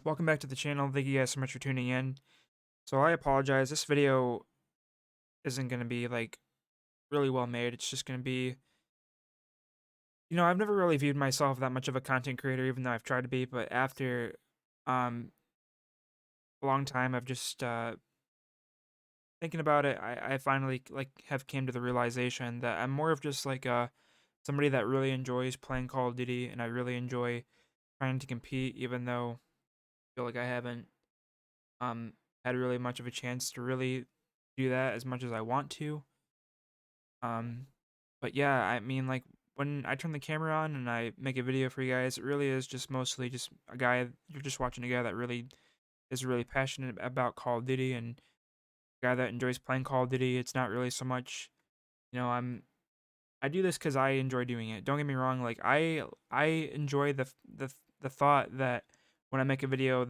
welcome back to the channel. Thank you guys so much for tuning in. So I apologize. This video isn't going to be like really well made. It's just going to be, I've never really viewed myself that much of a content creator, even though I've tried to be. But after um, a long time of just thinking about it, I finally like have came to the realization that I'm more of just like somebody that really enjoys playing Call of Duty, and I really enjoy trying to compete, even though I feel like I haven't um had really much of a chance to really do that as much as I want to. Um but yeah, I mean, like, when I turn the camera on and I make a video for you guys, it really is just mostly just a guy you're just watching a guy that really is really passionate about Call of Duty, and a guy that enjoys playing Call of Duty. It's not really so much, you know, I'm I do this cuz I enjoy doing it. Don't get me wrong, like I enjoy the thought that when I make a video,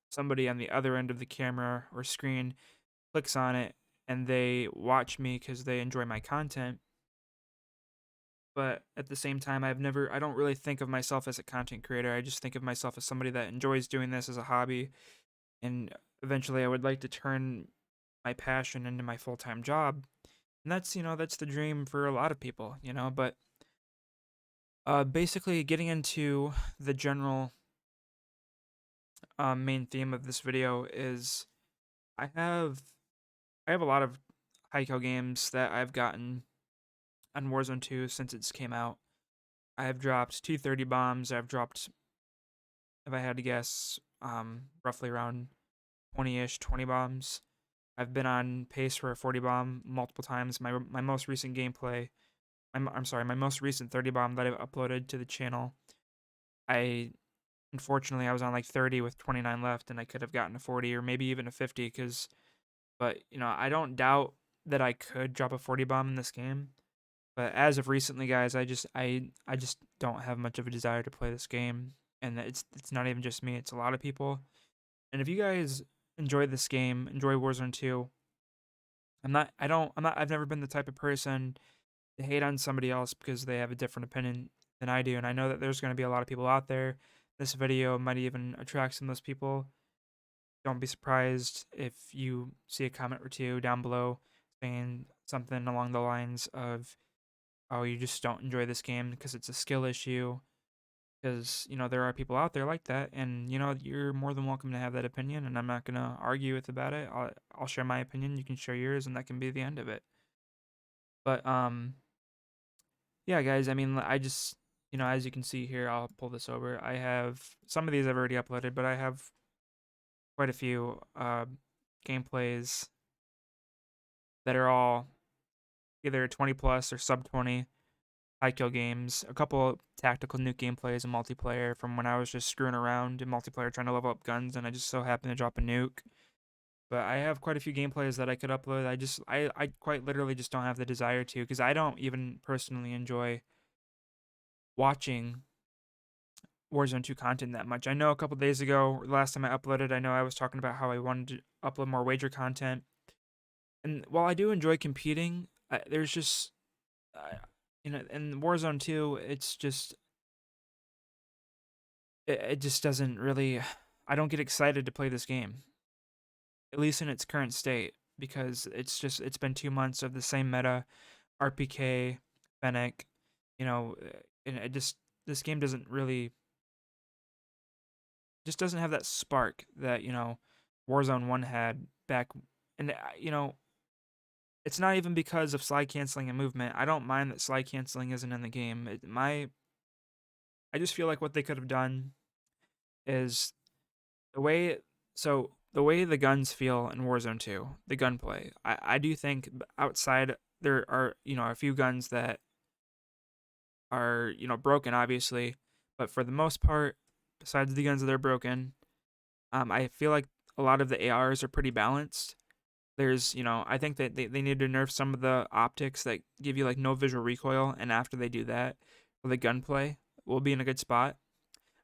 somebody on the other end of the camera or screen clicks on it and they watch me because they enjoy my content. But at the same time, I don't really think of myself as a content creator. I just think of myself as somebody that enjoys doing this as a hobby. And eventually I would like to turn my passion into my full-time job. And that's the dream for a lot of people. But basically getting into the general main theme of this video is I have I have a lot of high kill games that I've gotten on Warzone 2 since it's came out. I have dropped 230 bombs. I've dropped, if I had to guess, roughly around 20-ish, 20 bombs. I've been on pace for a 40 bomb multiple times. My most recent gameplay, I'm sorry, my most recent 30 bomb that I've uploaded to the channel, I unfortunately I was on like 30 with 29 left, and I could have gotten a 40 or maybe even a 50. But I don't doubt that I could drop a 40 bomb in this game. But as of recently, guys, I just don't have much of a desire to play this game, and it's not even just me; it's a lot of people. And if you guys enjoy this game, enjoy Warzone 2, I've never been the type of person to hate on somebody else because they have a different opinion than I do, and I know that there's going to be a lot of people out there. This video might even attract some of those people. Don't be surprised if you see a comment or two down below saying something along the lines of, oh, you just don't enjoy this game because it's a skill issue. Because, there are people out there like that, and, you're more than welcome to have that opinion, and I'm not going to argue with about it. I'll share my opinion, you can share yours, and that can be the end of it. But, yeah, guys, I mean, I just, as you can see here, I'll pull this over. I have, some of these I've already uploaded, but I have quite a few gameplays that are all either 20 plus or sub 20 high kill games, a couple tactical nuke gameplays and multiplayer from when I was just screwing around in multiplayer trying to level up guns, and I just so happened to drop a nuke. But I have quite a few gameplays that I could upload. I quite literally just don't have the desire to, because I don't even personally enjoy watching Warzone 2 content that much. I know a couple days ago, last time I uploaded, I know I was talking about how I wanted to upload more wager content. And while I do enjoy competing, there's just, in Warzone 2, it just doesn't really. I don't get excited to play this game, at least in its current state, because it's been 2 months of the same meta, RPK, Fennec, and this game doesn't really just doesn't have that spark that Warzone 1 had back. And it's not even because of slide canceling and movement. I don't mind that slide canceling isn't in the game. I just feel like what they could have done is the way the way the guns feel in Warzone 2, the gunplay. I do think outside there are, a few guns that are, broken obviously, but for the most part, besides the guns that are broken, I feel like a lot of the ARs are pretty balanced. I think that they need to nerf some of the optics that give you like no visual recoil, and after they do that, the gunplay will be in a good spot.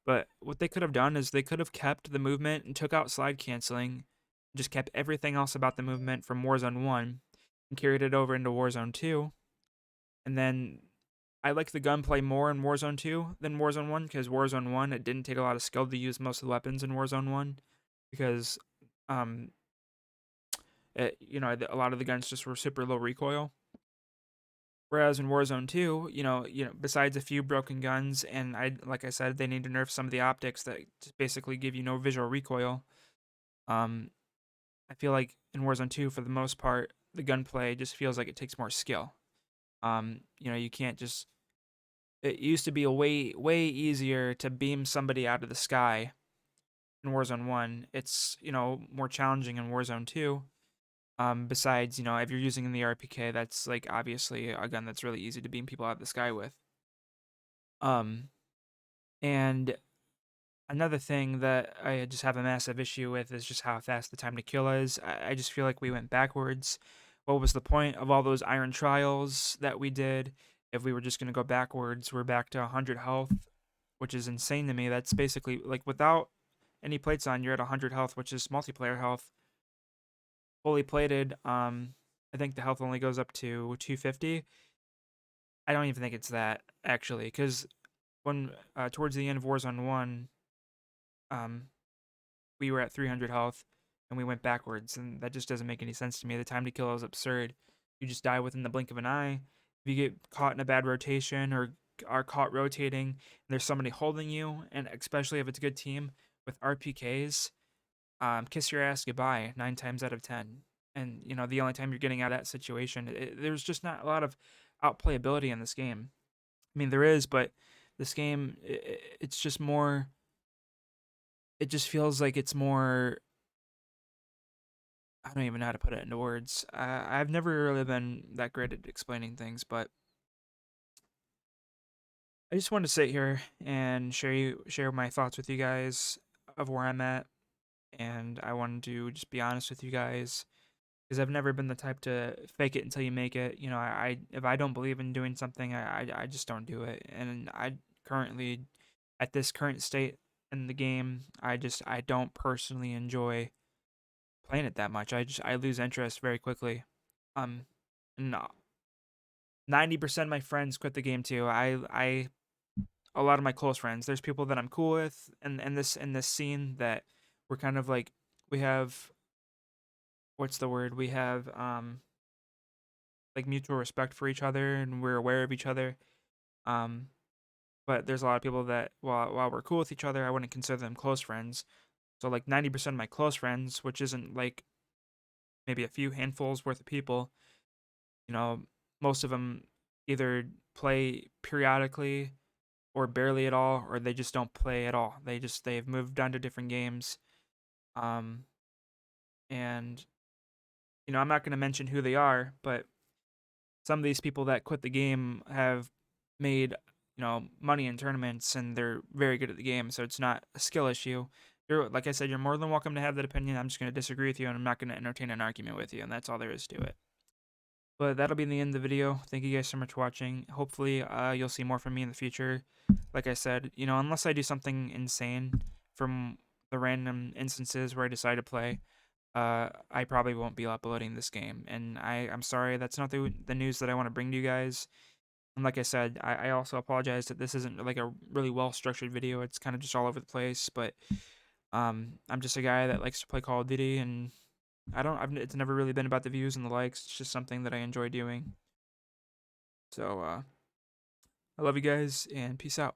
But what they could have done is they could have kept the movement and took out slide canceling, just kept everything else about the movement from Warzone 1 and carried it over into Warzone 2. And then I like the gunplay more in Warzone 2 than Warzone 1, because Warzone 1, it didn't take a lot of skill to use most of the weapons in Warzone 1, because um a lot of the guns just were super low recoil. Whereas in Warzone 2, besides a few broken guns, and like I said, they need to nerf some of the optics that just basically give you no visual recoil. Um, I feel like in Warzone 2, for the most part, the gunplay just feels like it takes more skill. You can't just. It used to be a way easier to beam somebody out of the sky in Warzone 1. It's more challenging in Warzone 2. Besides, if you're using the RPK, that's like obviously a gun that's really easy to beam people out of the sky with. Um, and another thing that I just have a massive issue with is just how fast the time to kill is. I just feel like we went backwards. What was the point of all those iron trials that we did if we were just going to go backwards? We're back to 100 health, which is insane to me. That's basically like without any plates on, you're at 100 health, which is multiplayer health. Fully plated, I think the health only goes up to 250. I don't even think it's that, actually, because when towards the end of Warzone 1, um, we were at 300 health, and we went backwards, and that just doesn't make any sense to me. The time to kill is absurd. You just die within the blink of an eye. If you get caught in a bad rotation or are caught rotating, and there's somebody holding you, and especially if it's a good team with RPKs, kiss your ass goodbye 9 times out of 10. And the only time you're getting out of that situation, there's just not a lot of outplayability in this game. I mean, there is, but this game, it's just more. It just feels like it's more. I don't even know how to put it into words. I've never really been that great at explaining things, but I just wanted to sit here and share my thoughts with you guys of where I'm at, and I wanted to just be honest with you guys, because I've never been the type to fake it until you make it. If I don't believe in doing something, I just don't do it. And I currently, at this current state in the game, I don't personally enjoy playing it that much. I lose interest very quickly. Um, and 90% of my friends quit the game too. I a lot of my close friends. There's people that I'm cool with, and in this scene that we're kind of like we have what's the word? We have like mutual respect for each other, and we're aware of each other. Um, but there's a lot of people that while we're cool with each other, I wouldn't consider them close friends. So like 90% of my close friends, which isn't like maybe a few handfuls worth of people, you know, most of them either play periodically or barely at all, or they just don't play at all. They've moved on to different games. Um, and I'm not going to mention who they are, but some of these people that quit the game have made money in tournaments, and they're very good at the game, so it's not a skill issue. Like I said, you're more than welcome to have that opinion. I'm just going to disagree with you, and I'm not going to entertain an argument with you, and that's all there is to it. But that'll be the end of the video. Thank you guys so much for watching. Hopefully you'll see more from me in the future. Like I said, unless I do something insane from the random instances where I decide to play, I probably won't be uploading this game. And I'm sorry, that's not the news that I want to bring to you guys. And like I said, I also apologize that this isn't like a really well-structured video. It's kind of just all over the place. But I'm just a guy that likes to play Call of Duty, and it's never really been about the views and the likes. It's just something that I enjoy doing. So, I love you guys, and peace out.